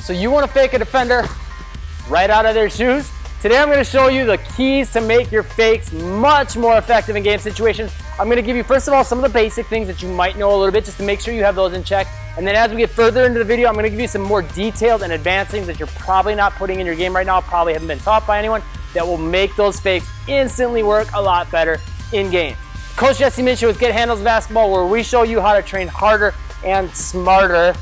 So you want to fake a defender right out of their shoes? Today I'm going to show you the keys to make your fakes much more effective in game situations. I'm going to give you, first of all, some of the basic things that you might know a little bit just to make sure you have those in check. And then as we get further into the video, I'm going to give you some more detailed and advanced things that you're probably not putting in your game right now, probably haven't been taught by anyone, that will make those fakes instantly work a lot better in game. Coach Jesse Muench with Get Handles Basketball, where we show you how to train harder and smarter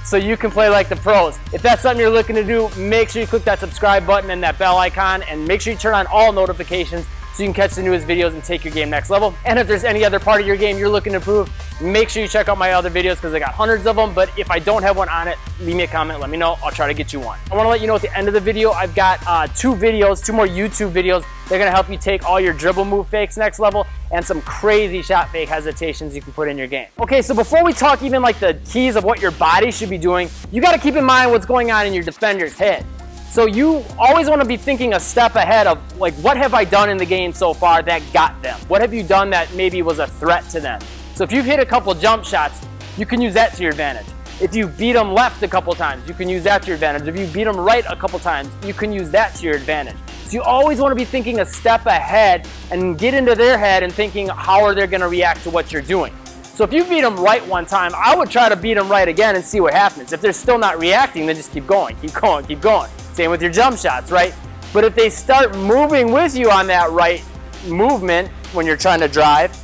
so you can play like the pros. If that's something you're looking to do, make sure you click that subscribe button and that bell icon, and make sure you turn on all notifications so you can catch the newest videos and take your game next level. And if there's any other part of your game you're looking to improve, make sure you check out my other videos because I got hundreds of them. But if I don't have one on it, leave me a comment, let me know. I'll try to get you one. I want to let you know at the end of the video, I've got two more YouTube videos. They're going to help you take all your dribble move fakes next level and some crazy shot fake hesitations you can put in your game. Okay, so before we talk even like the keys of what your body should be doing, you got to keep in mind what's going on in your defender's head. So you always want to be thinking a step ahead of, like, what have I done in the game so far that got them? What have you done that maybe was a threat to them? So if you've hit a couple jump shots, you can use that to your advantage. If you beat them left a couple times, you can use that to your advantage. If you beat them right a couple times, you can use that to your advantage. So you always want to be thinking a step ahead and get into their head and thinking how are they going to react to what you're doing. So if you beat them right one time, I would try to beat them right again and see what happens. If they're still not reacting, then just keep going, keep going, keep going. Same with your jump shots, right? But if they start moving with you on that right movement when you're trying to drive,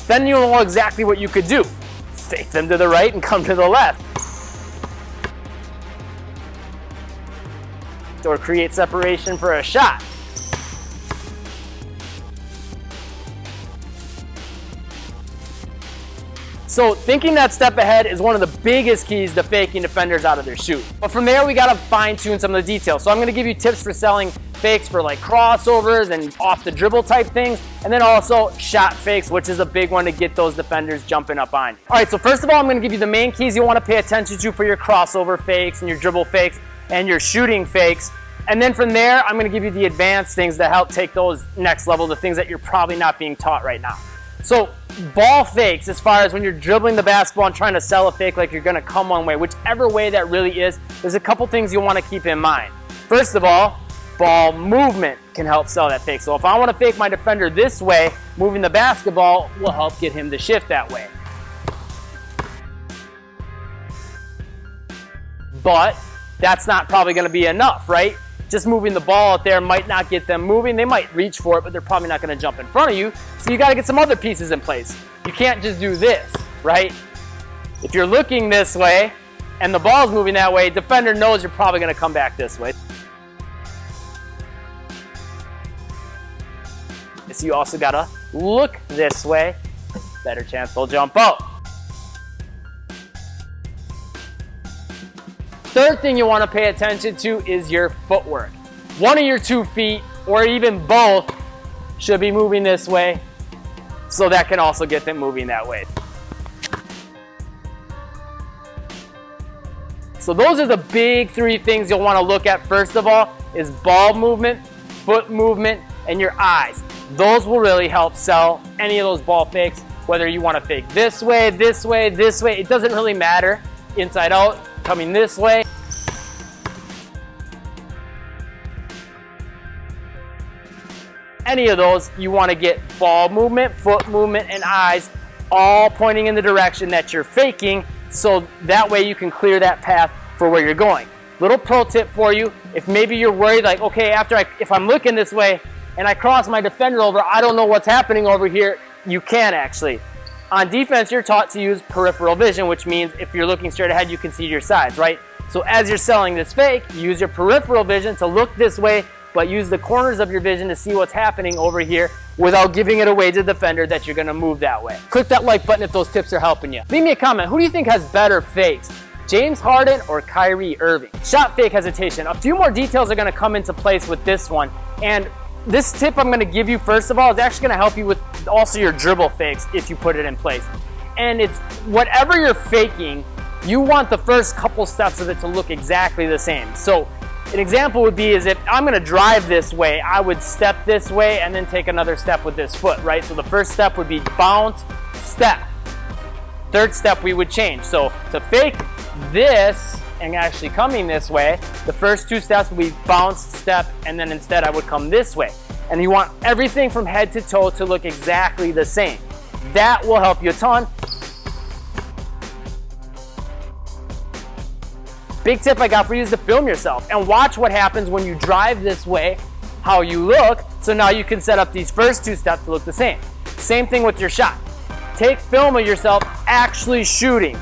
then you know exactly what you could do. Fake them to the right and come to the left. Or create separation for a shot. So thinking that step ahead is one of the biggest keys to faking defenders out of their shoe. But from there, we got to fine tune some of the details. So I'm going to give you tips for selling fakes for like crossovers and off the dribble type things. And then also shot fakes, which is a big one to get those defenders jumping up on you. All right, so first of all, I'm going to give you the main keys you want to pay attention to for your crossover fakes and your dribble fakes and your shooting fakes. And then from there, I'm going to give you the advanced things that help take those next level, the things that you're probably not being taught right now. So ball fakes, as far as when you're dribbling the basketball and trying to sell a fake like you're going to come one way, whichever way that really is, there's a couple things you want to keep in mind. First of all, ball movement can help sell that fake. So if I want to fake my defender this way, moving the basketball will help get him to shift that way. But that's not probably going to be enough, right? Just moving the ball out there might not get them moving. They might reach for it, but they're probably not going to jump in front of you. So you got to get some other pieces in place. You can't just do this, right? If you're looking this way and the ball's moving that way, defender knows you're probably going to come back this way. So you also got to look this way. Better chance they'll jump out. Third thing you want to pay attention to is your footwork. One of your 2 feet, or even both, should be moving this way, so that can also get them moving that way. So those are the big 3 things you'll want to look at. First of all is ball movement, foot movement, and your eyes. Those will really help sell any of those ball fakes, whether you want to fake this way, this way, this way. It doesn't really matter. Inside out, coming this way. Any of those, you want to get ball movement, foot movement, and eyes all pointing in the direction that you're faking, so that way you can clear that path for where you're going. Little pro tip for you, if maybe you're worried like, okay, if I'm looking this way and I cross my defender over, I don't know what's happening over here, you can actually. On defense, you're taught to use peripheral vision, which means if you're looking straight ahead, you can see your sides, right? So as you're selling this fake, use your peripheral vision to look this way, but use the corners of your vision to see what's happening over here without giving it away to the defender that you're going to move that way. Click that like button if those tips are helping you. Leave me a comment. Who do you think has better fakes? James Harden or Kyrie Irving? Shot fake hesitation. A few more details are going to come into place with this one. And this tip I'm going to give you, first of all, is actually going to help you with also your dribble fakes if you put it in place. And it's whatever you're faking, you want the first couple steps of it to look exactly the same. So an example would be is if I'm going to drive this way, I would step this way and then take another step with this foot, right? So the first step would be bounce, step. Third step we would change. So to fake this, and actually coming this way, the first two steps will be bounce, step, and then instead I would come this way. And you want everything from head to toe to look exactly the same. That will help you a ton. Big tip I got for you is to film yourself and watch what happens when you drive this way, how you look, so now you can set up these first two steps to look the same. Same thing with your shot. Take film of yourself actually shooting.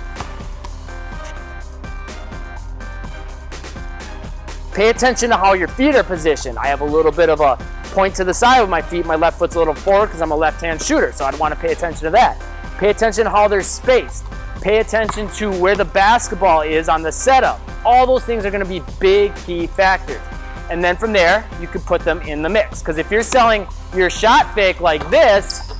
Pay attention to how your feet are positioned. I have a little bit of a point to the side with my feet. My left foot's a little forward because I'm a left-hand shooter, so I'd want to pay attention to that. Pay attention to how they're spaced. Pay attention to where the basketball is on the setup. All those things are going to be big key factors. And then from there, you can put them in the mix. Because if you're selling your shot fake like this,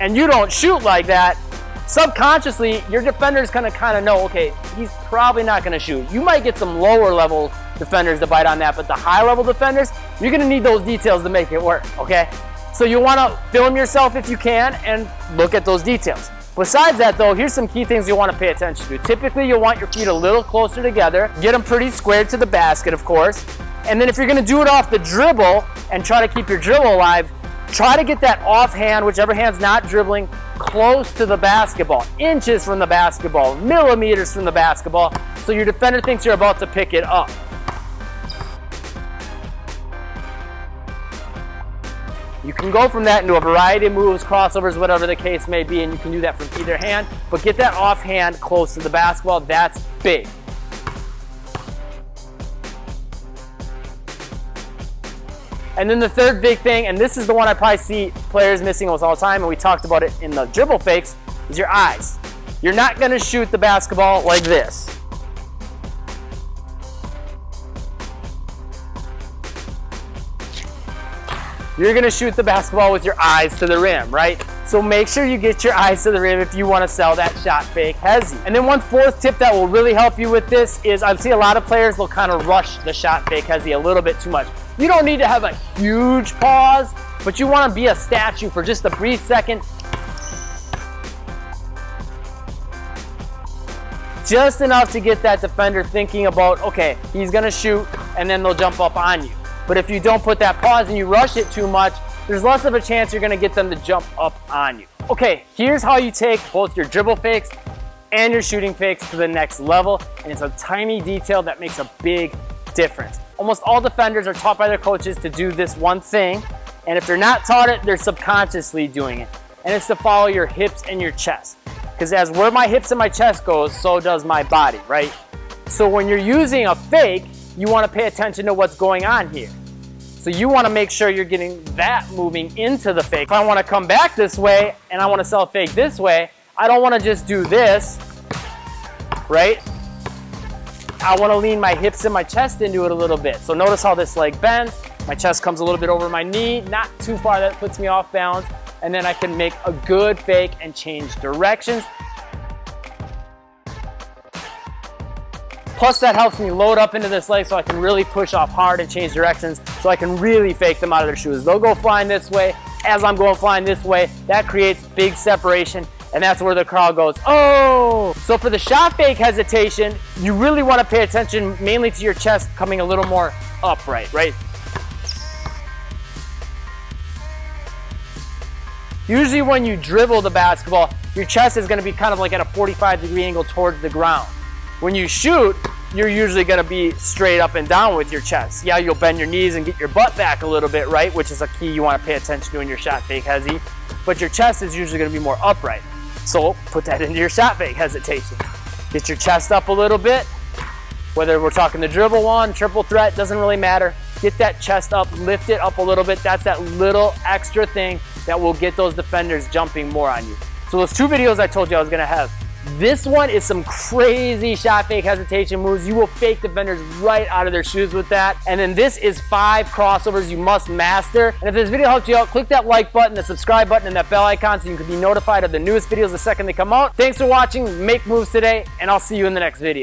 and you don't shoot like that, subconsciously, your defender's going to kind of know, okay, he's probably not going to shoot. You might get some lower level defenders to bite on that, but the high level defenders, you're going to need those details to make it work, okay? So you want to film yourself if you can and look at those details. Besides that though, here's some key things you want to pay attention to. Typically, you'll want your feet a little closer together. Get them pretty squared to the basket, of course. And then if you're going to do it off the dribble and try to keep your dribble alive, try to get that offhand, whichever hand's not dribbling, close to the basketball. Inches from the basketball, millimeters from the basketball, so your defender thinks you're about to pick it up. You can go from that into a variety of moves, crossovers, whatever the case may be, and you can do that from either hand, but get that offhand close to the basketball. That's big. And then the third big thing, and this is the one I probably see players missing almost all the time, and we talked about it in the dribble fakes, is your eyes. You're not going to shoot the basketball like this. You're going to shoot the basketball with your eyes to the rim, right? So make sure you get your eyes to the rim if you want to sell that shot fake hezzy. And then one fourth tip that will really help you with this is I see a lot of players will kind of rush the shot fake hezzy a little bit too much. You don't need to have a huge pause, but you want to be a statue for just a brief second. Just enough to get that defender thinking about, okay, he's going to shoot, and then they'll jump up on you. But if you don't put that pause and you rush it too much, there's less of a chance you're going to get them to jump up on you. Okay, here's how you take both your dribble fakes and your shooting fakes to the next level, and it's a tiny detail that makes a big difference. Almost all defenders are taught by their coaches to do this one thing, and if they're not taught it, they're subconsciously doing it, and it's to follow your hips and your chest. Because as where my hips and my chest goes, so does my body, right? So when you're using a fake, you want to pay attention to what's going on here. So you want to make sure you're getting that moving into the fake. If I want to come back this way and I want to sell a fake this way, I don't want to just do this, right? I want to lean my hips and my chest into it a little bit. So notice how this leg bends. My chest comes a little bit over my knee, not too far that puts me off balance. And then I can make a good fake and change directions. Plus that helps me load up into this leg so I can really push off hard and change directions so I can really fake them out of their shoes. They'll go flying this way. As I'm going flying this way, that creates big separation, and that's where the crowd goes, oh! So for the shot fake hesitation, you really want to pay attention mainly to your chest coming a little more upright, right? Usually when you dribble the basketball, your chest is going to be kind of like at a 45-degree angle towards the ground. When you shoot, you're usually going to be straight up and down with your chest. Yeah, you'll bend your knees and get your butt back a little bit, right? Which is a key you want to pay attention to in your shot fake hezzy. But your chest is usually going to be more upright. So put that into your shot fake hesitation. Get your chest up a little bit. Whether we're talking the dribble one, triple threat, doesn't really matter. Get that chest up, lift it up a little bit. That's that little extra thing that will get those defenders jumping more on you. So those two videos I told you I was going to have. This one is some crazy shot fake hesitation moves. You will fake defenders right out of their shoes with that. And then this is 5 crossovers you must master. And if this video helped you out, click that like button, the subscribe button, and that bell icon so you can be notified of the newest videos the second they come out. Thanks for watching. Make moves today, and I'll see you in the next video.